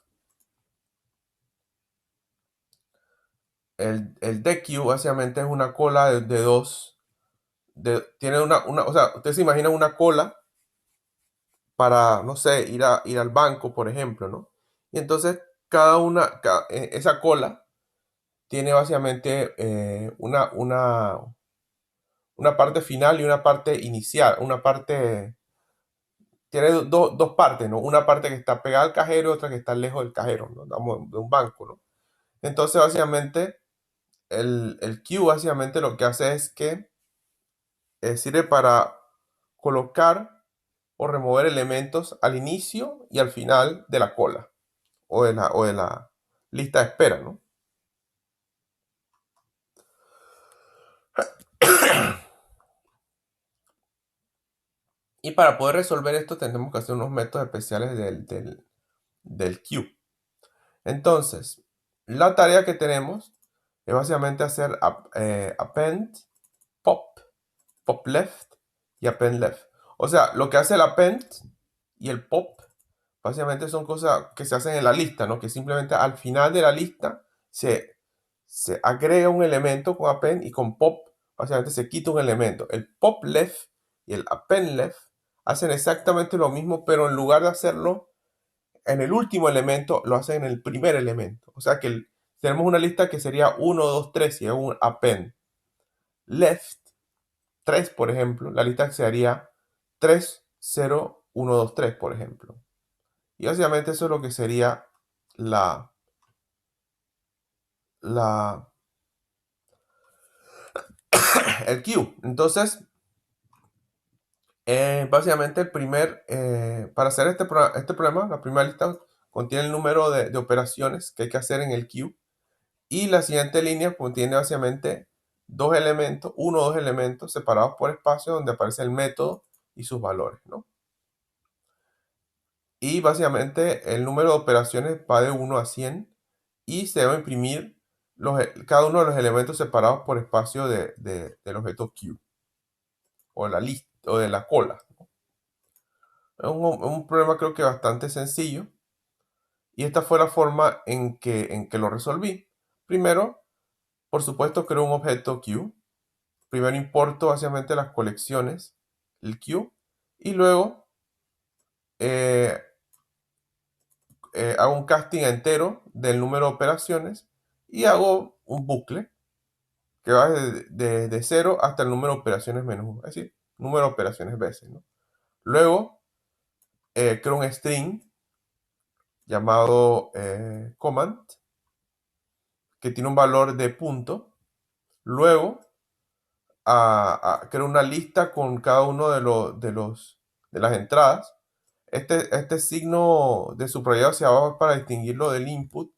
el DQ básicamente es una cola de dos, tiene o sea, ustedes se imaginan una cola para, no sé, ir al banco, por ejemplo, ¿no? Y entonces esa cola tiene básicamente una parte final y una parte inicial, tiene dos partes, ¿no? Una parte que está pegada al cajero y otra que está lejos del cajero, ¿no? De un banco, ¿no? Entonces, básicamente, el queue básicamente lo que hace es que sirve para colocar o remover elementos al inicio y al final de la cola o de la lista de espera, ¿no? Y para poder resolver esto tenemos que hacer unos métodos especiales del queue. Entonces, la tarea que tenemos es básicamente hacer append, pop left y append left. O sea, lo que hace el append y el pop básicamente son cosas que se hacen en la lista, ¿no? Que simplemente al final de la lista se agrega un elemento con append y con pop básicamente se quita un elemento. El pop left y el append left hacen exactamente lo mismo, pero en lugar de hacerlo en el último elemento, lo hacen en el primer elemento. O sea que tenemos una lista que sería 1, 2, 3 y es un append left 3, por ejemplo. La lista sería 3, 0, 1, 2, 3, por ejemplo. Y básicamente eso es lo que sería la, la, el queue. Entonces, básicamente para hacer este problema, la primera lista contiene el número de operaciones que hay que hacer en el queue. Y la siguiente línea contiene básicamente uno o dos elementos separados por espacio donde aparece el método y sus valores, ¿no? Y básicamente el número de operaciones va de 1 a 100 y se debe imprimir cada uno de los elementos separados por espacio del objeto Q o de la lista o de la cola. Es un problema creo que bastante sencillo y esta fue la forma en que lo resolví. Primero, por supuesto, creo un objeto Q. Primero importo básicamente las colecciones, el Q, y luego eh, hago un casting entero del número de operaciones y hago un bucle que va de 0 hasta el número de operaciones menos 1, es decir, número de operaciones veces, ¿no? Luego creo un string llamado command que tiene un valor de punto. Luego creo una lista con cada uno de las entradas. Este signo de subrayado hacia abajo es para distinguirlo del input.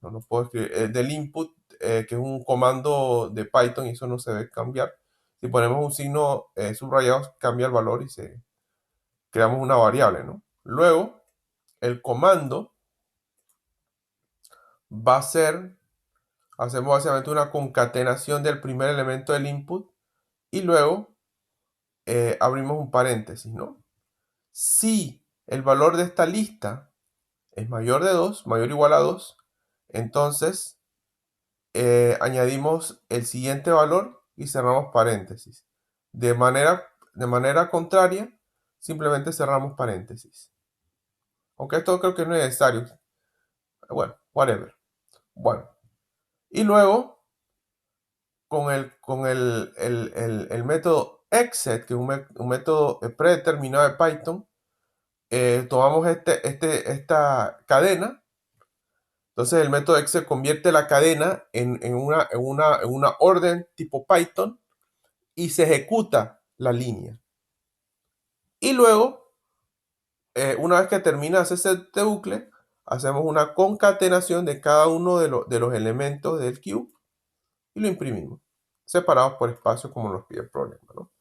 No puedo escribir. Del input, que es un comando de Python y eso no se debe cambiar. Si ponemos un signo subrayado, cambia el valor y creamos una variable, ¿no? Luego, el comando va a ser, hacemos básicamente una concatenación del primer elemento del input y luego abrimos un paréntesis, ¿no? Si el valor de esta lista es mayor de 2, mayor o igual a 2, entonces añadimos el siguiente valor y cerramos paréntesis. De manera contraria, simplemente cerramos paréntesis. Aunque esto creo que no es necesario. Bueno, whatever. Bueno, y luego con el método exit, que es un método predeterminado de Python, tomamos esta cadena. Entonces el método exit convierte la cadena en una orden tipo Python y se ejecuta la línea. Y luego, una vez que termina este bucle, hacemos una concatenación de cada uno de los elementos del queue y lo imprimimos, separados por espacio como nos pide el problema, ¿no?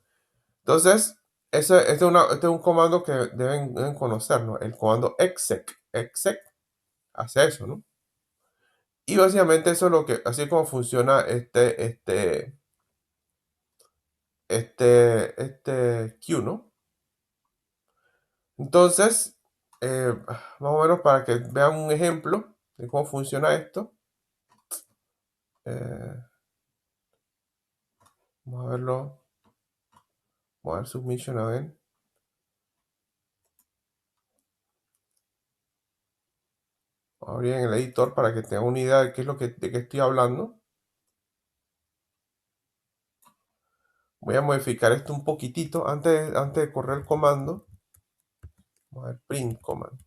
Entonces, este es un comando que deben conocer, ¿no? El comando exec hace eso, ¿no? Y básicamente eso es así es como funciona este queue, ¿no? Entonces, más o menos para que vean un ejemplo de cómo funciona esto. eh, Vamos a verlo. Vamos a ver Submission, a ver. Vamos a abrir en el editor para que tengan una idea de qué es de qué estoy hablando. Voy a modificar esto un poquitito antes de correr el comando. Vamos a ver print command.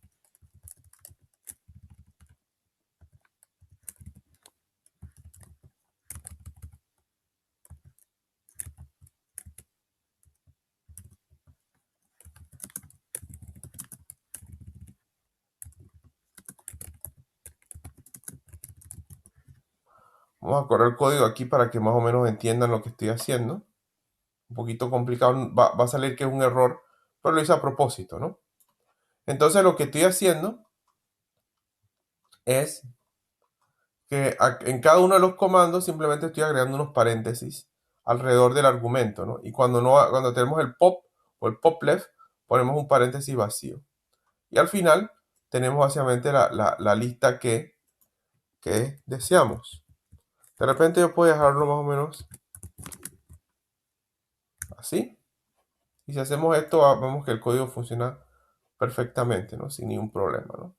Vamos a correr el código aquí para que más o menos entiendan lo que estoy haciendo. Un poquito complicado, va a salir que es un error, pero lo hice a propósito, ¿no? Entonces lo que estoy haciendo es que en cada uno de los comandos simplemente estoy agregando unos paréntesis alrededor del argumento, ¿no? Y cuando tenemos el pop o el pop left, ponemos un paréntesis vacío. Y al final tenemos básicamente la lista que deseamos. De repente yo puedo dejarlo más o menos así. Y si hacemos esto, vemos que el código funciona perfectamente, ¿no? Sin ningún problema, ¿no?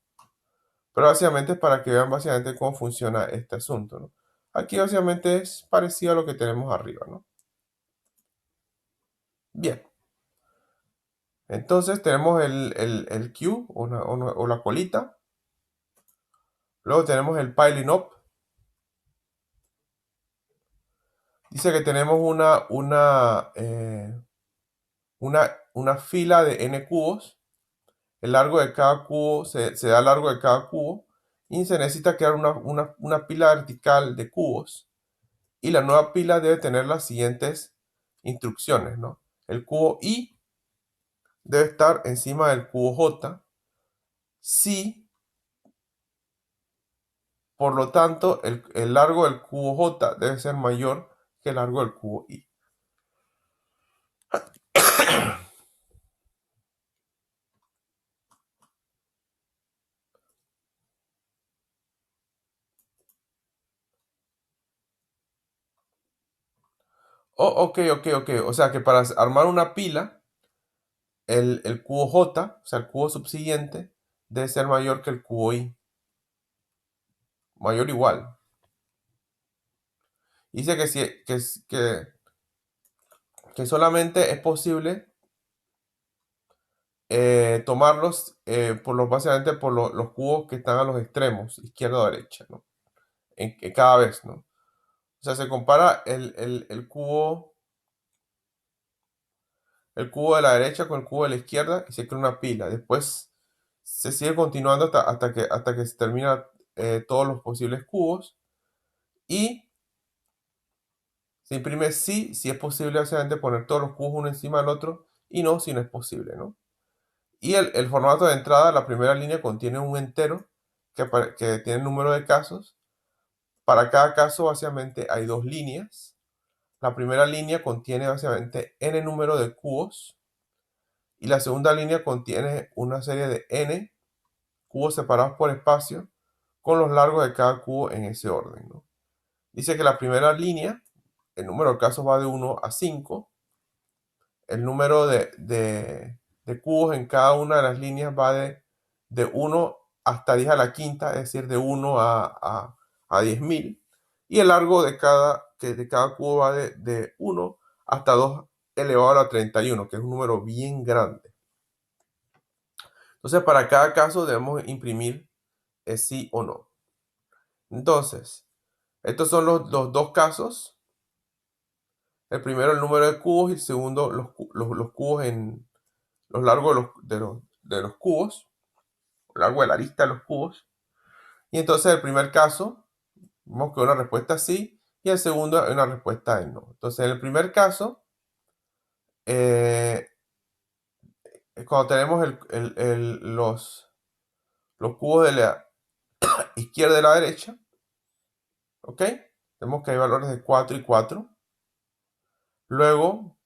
Pero básicamente es para que vean básicamente cómo funciona este asunto, ¿no? Aquí básicamente es parecido a lo que tenemos arriba, ¿no? Bien. Entonces tenemos el queue o la colita. Luego tenemos el piling up. Dice que tenemos una fila de n cubos. El largo de cada cubo se da largo de cada cubo. Y se necesita crear una pila vertical de cubos. Y la nueva pila debe tener las siguientes instrucciones, ¿no? El cubo I debe estar encima del cubo J. Si, por lo tanto, el largo del cubo J debe ser mayor que el largo del cubo I. Oh, ok. O sea que para armar una pila, el cubo J, o sea, el cubo subsiguiente, debe ser mayor que el cubo I. Mayor o igual. Dice que solamente es posible tomarlos básicamente por los cubos que están a los extremos, izquierda o derecha, ¿no? Cada vez, ¿no? O sea, se compara el cubo de la derecha con el cubo de la izquierda y se crea una pila. Después se sigue continuando hasta que se termina todos los posibles cubos y se imprime sí, si es posible, básicamente poner todos los cubos uno encima del otro y no, si no es posible, ¿no? Y el formato de entrada, la primera línea contiene un entero que tiene el número de casos. Para cada caso, básicamente, hay dos líneas. La primera línea contiene, básicamente, n número de cubos. Y la segunda línea contiene una serie de n cubos separados por espacio con los largos de cada cubo en ese orden, ¿no? Dice que la primera línea, el número de casos va de 1 a 5. El número de cubos en cada una de las líneas va de 1 hasta 10 a la quinta, es decir, de 1 a 10.000. Y el largo de cada cubo va de 1 hasta 2 elevado a la 31, que es un número bien grande. Entonces, para cada caso debemos imprimir sí o no. Entonces, estos son los dos casos. El primero, el número de cubos, y el segundo, los cubos en los largos de los cubos, largo de la lista de los cubos. Y entonces el primer caso, vemos que una respuesta sí, y el segundo una respuesta de no. Entonces en el primer caso, eh, cuando tenemos los cubos de la izquierda y de la derecha, ¿ok? Vemos que hay valores de 4 y 4. Luego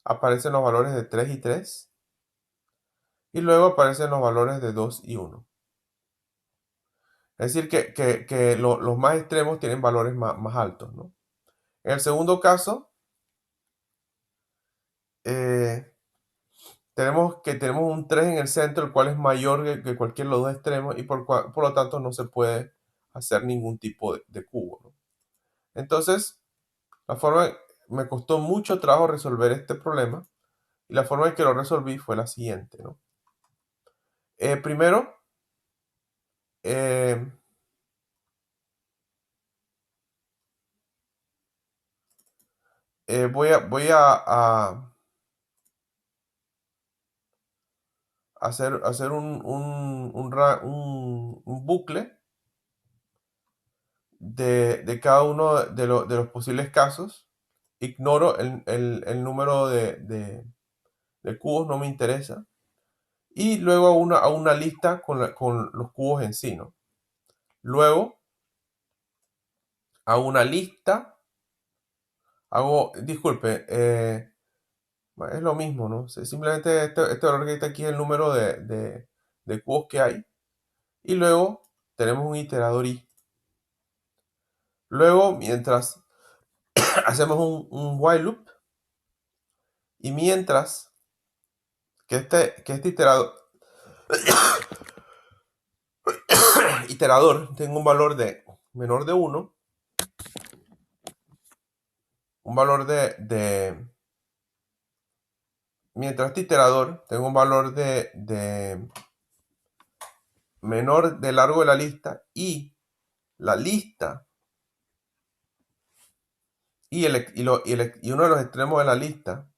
aparecen los valores de 3 y 3. y luego aparecen los valores de 2 y 1. Es decir, que los más extremos tienen valores más altos, ¿no? En el segundo caso, eh, tenemos un 3 en el centro, el cual es mayor que cualquiera de los dos extremos y por lo tanto no se puede hacer ningún tipo de cubo, ¿no? Entonces, me costó mucho trabajo resolver este problema y la forma en que lo resolví fue la siguiente, ¿no? Primero, eh, voy a hacer un bucle de cada uno de los posibles casos. Ignoro el número de cubos, no me interesa. Y luego hago una lista con los cubos en sí, ¿no? Luego hago una lista, disculpe, es lo mismo, ¿no? Simplemente este valor que está aquí es el número de cubos que hay. Y luego tenemos un iterador i. Luego, mientras hacemos un while loop, y mientras que este iterador tenga un valor de menor de 1, un valor mientras este iterador tenga un valor de menor de largo de la lista y la lista y uno de los extremos de la lista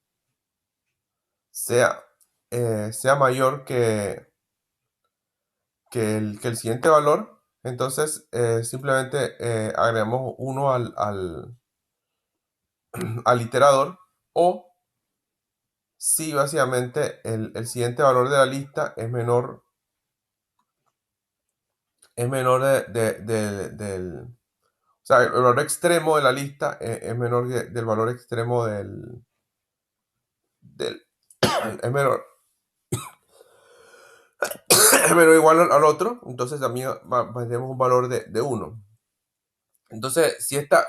sea, sea mayor que el siguiente valor, entonces simplemente agregamos 1 al iterador, o si básicamente el siguiente valor de la lista es menor o sea, el valor extremo de la lista es menor del valor extremo del es menor, es menor o igual al otro, entonces también tenemos un valor de 1. Entonces, si esta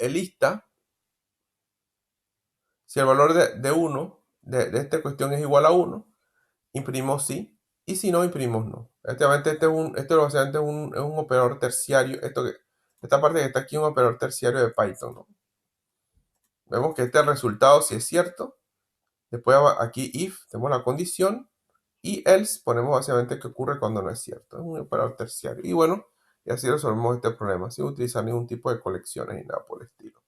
lista, si el valor de 1 de esta cuestión es igual a 1, imprimimos sí, y si no, imprimimos no. Efectivamente, esto básicamente es un operador terciario. Esta parte que está aquí es un operador terciario de Python, ¿no? Vemos que este resultado sí es cierto. Después aquí if, tenemos la condición, y else ponemos básicamente qué ocurre cuando no es cierto. Es un operador terciario. Y bueno, y así resolvemos este problema sin utilizar ningún tipo de colecciones ni nada por el estilo.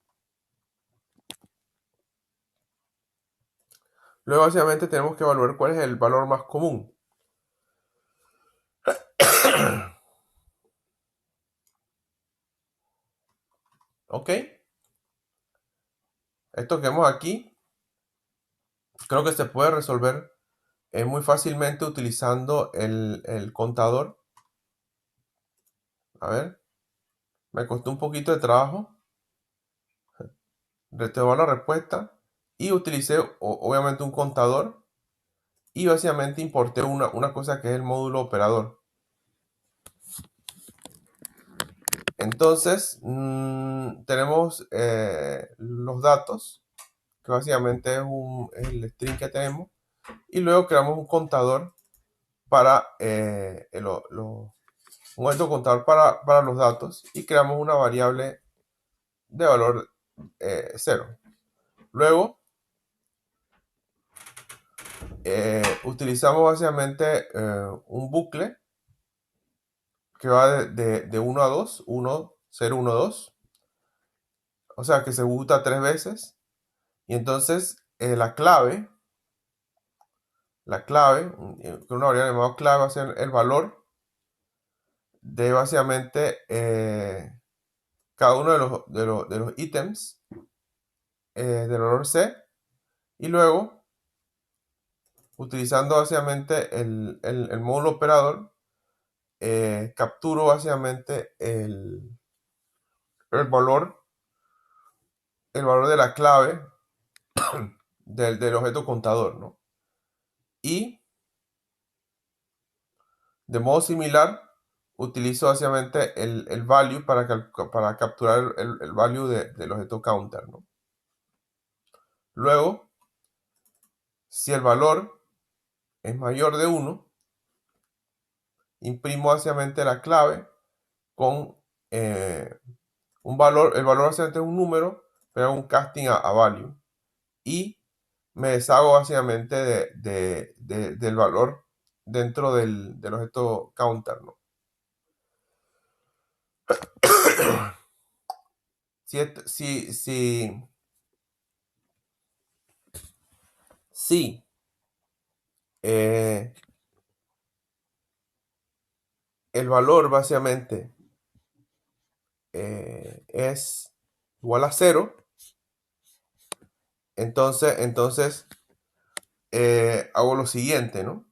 Luego básicamente tenemos que evaluar cuál es el valor más común. ¿Ok? Esto que vemos aquí creo que se puede resolver muy fácilmente utilizando el contador. A ver, me costó un poquito de trabajo retomar la respuesta y utilicé obviamente un contador y básicamente importé una cosa que es el módulo operador. Entonces tenemos los datos, que básicamente es el string que tenemos, y luego creamos un contador para un alto contador para los datos, y creamos una variable de valor 0. Luego utilizamos básicamente un bucle que va de 1 a 2, 1, 0, 1, 2. O sea que se ejecuta 3 veces. Y entonces la clave, con una variable llamada clave, va a ser el valor de básicamente cada uno de los ítems del valor C. Y luego, utilizando básicamente el módulo operador, capturo básicamente el valor, el valor de la clave del objeto contador, ¿no? Y De modo similar, utilizo básicamente el value para capturar el value del objeto counter, ¿no? Luego, si el valor es mayor de 1, imprimo básicamente la clave con un valor. El valor básicamente es un número, pero hago un casting a value. Y me deshago básicamente del valor dentro del objeto counter, ¿no? Si eh, el valor básicamente es igual a 0, entonces hago lo siguiente, ¿no?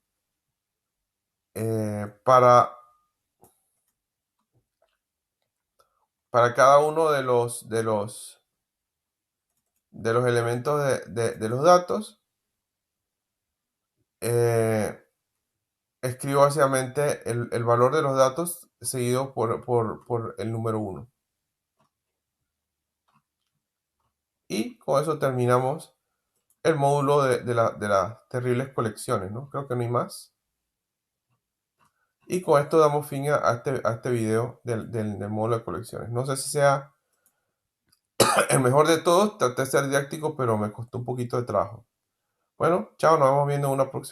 Para cada uno de los elementos de los datos, eh, escribo básicamente el valor de los datos seguido por el número 1. Y con eso terminamos el módulo de las terribles colecciones, ¿no? Creo que no hay más. Y con esto damos fin a este video del módulo de colecciones. No sé si sea el mejor de todos, traté de ser didáctico, pero me costó un poquito de trabajo. Bueno, chao, nos vemos viendo en una próxima.